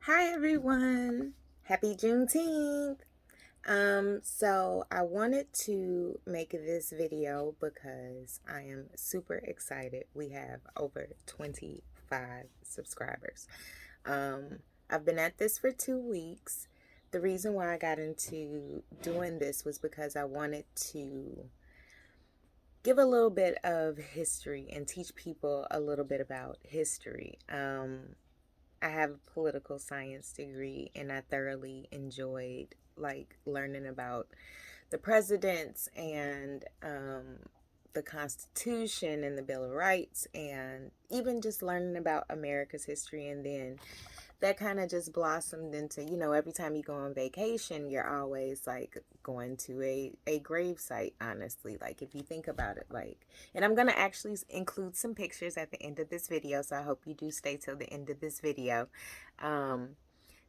Hi everyone. Happy Juneteenth. So I wanted to make this video because I am super excited. We have over 25 subscribers. I've been at this for 2 weeks. The reason why I got into doing this was because I wanted to give a little bit of history and teach people a little bit about history. I have a political science degree and I thoroughly enjoyed learning about the presidents and the Constitution and the Bill of Rights, and even just learning about America's history. And then that kind of just blossomed into, every time you go on vacation, you're always going to a grave site, honestly. Like, if you think about it, and I'm going to actually include some pictures at the end of this video. So I hope you do stay till the end of this video.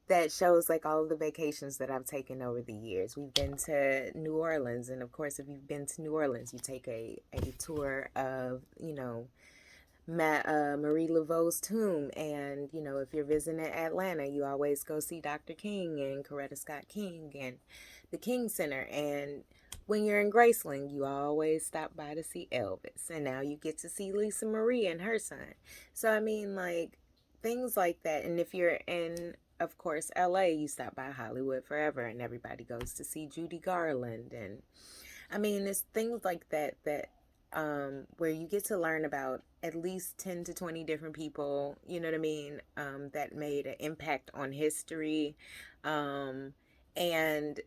That shows all of the vacations that I've taken over the years. We've been to New Orleans. And of course, if you've been to New Orleans, you take a tour of, Marie Laveau's tomb. And, if you're visiting Atlanta, you always go see Dr. King and Coretta Scott King and the King Center. And when you're in Graceland, you always stop by to see Elvis. And now you get to see Lisa Marie and her son. So, I mean, things like that. And if you're in, of course, LA, you stop by Hollywood Forever and everybody goes to see Judy Garland. And I mean, it's things like that where you get to learn about at least 10 to 20 different people, you know what I mean, that made an impact on history. And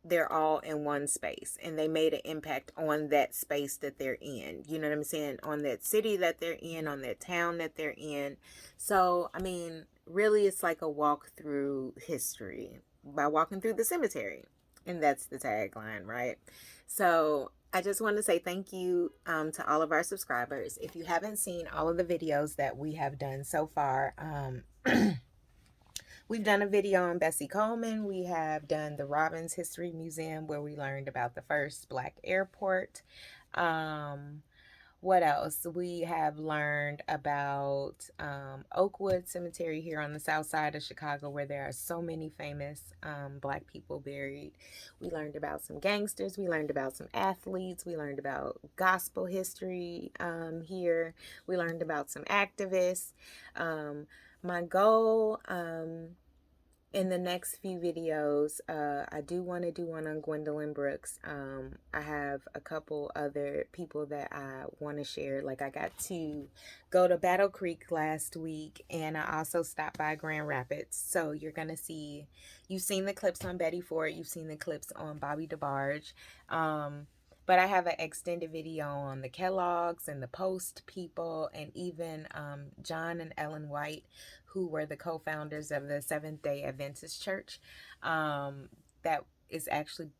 they're all in one space and they made an impact on that space that they're in, you know what I'm saying, on that city that they're in, on that town that they're in. So, I mean, really it's like a walk through history by walking through the cemetery. And that's the tagline, right? So I just want to say thank you to all of our subscribers. If you haven't seen all of the videos that we have done so far, we've done a video on Bessie Coleman. We have done the Robbins History Museum where we learned about the first black airport. What else? We have learned about Oakwood Cemetery here on the south side of Chicago, where there are so many famous black people buried. We learned about some gangsters. We learned about some athletes. We learned about gospel history here. We learned about some activists. My goal in the next few videos, I do want to do one on Gwendolyn Brooks. I have a couple other people that I want to share. I got to go to Battle Creek last week, and I also stopped by Grand Rapids. So you're going to see, you've seen the clips on Betty Ford, you've seen the clips on Bobby DeBarge. But I have an extended video on the Kellogg's and the Post people, and even John and Ellen White, who were the co-founders of the Seventh-day Adventist Church that is actually,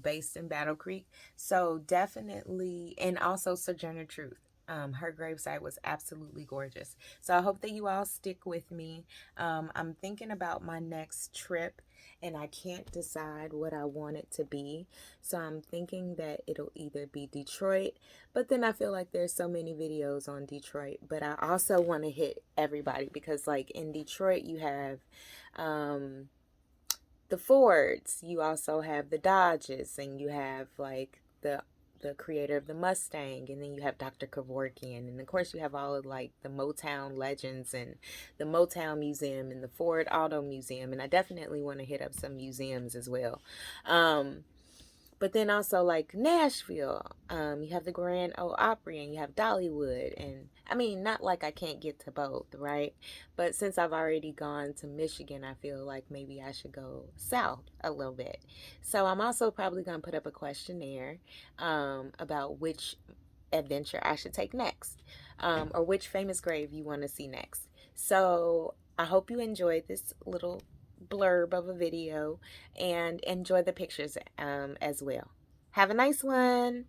based in Battle Creek. So definitely, and also Sojourner Truth. Her gravesite was absolutely gorgeous. So I hope that you all stick with me. I'm thinking about my next trip, and I can't decide what I want it to be. So I'm thinking that it'll either be Detroit, but then I feel like there's so many videos on Detroit. But I also want to hit everybody because, in Detroit, you have the Fords, you also have the Dodges, and you have the creator of the Mustang, and then you have Dr. Kevorkian, and of course you have all of the Motown legends and the Motown Museum and the Ford Auto Museum, and I definitely want to hit up some museums as well. But then also Nashville, you have the Grand Ole Opry, and you have Dollywood, and I mean, not I can't get to both, right? But since I've already gone to Michigan, I feel like maybe I should go south a little bit. So I'm also probably going to put up a questionnaire about which adventure I should take next, or which famous grave you want to see next. So I hope you enjoyed this little blurb of a video and enjoy the pictures as well. Have a nice one.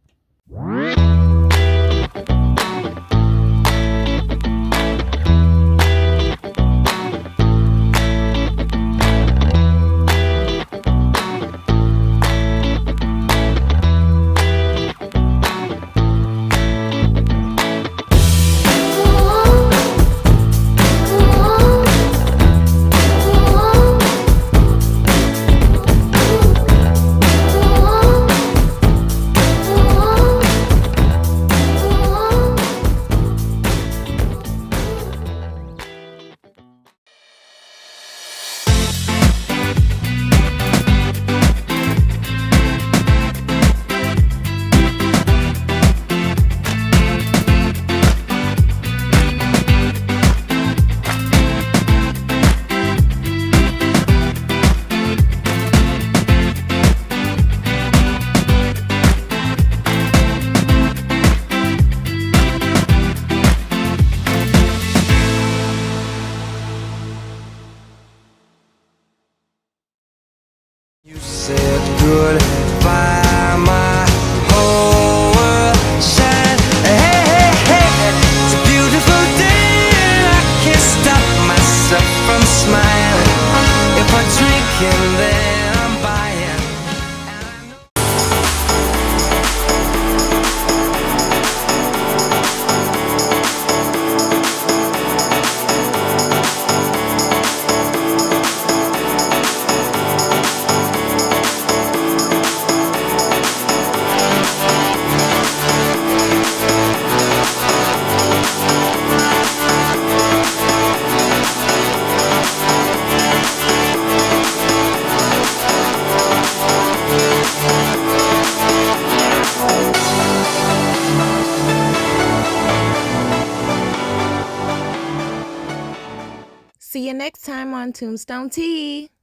on Tombstone Tea.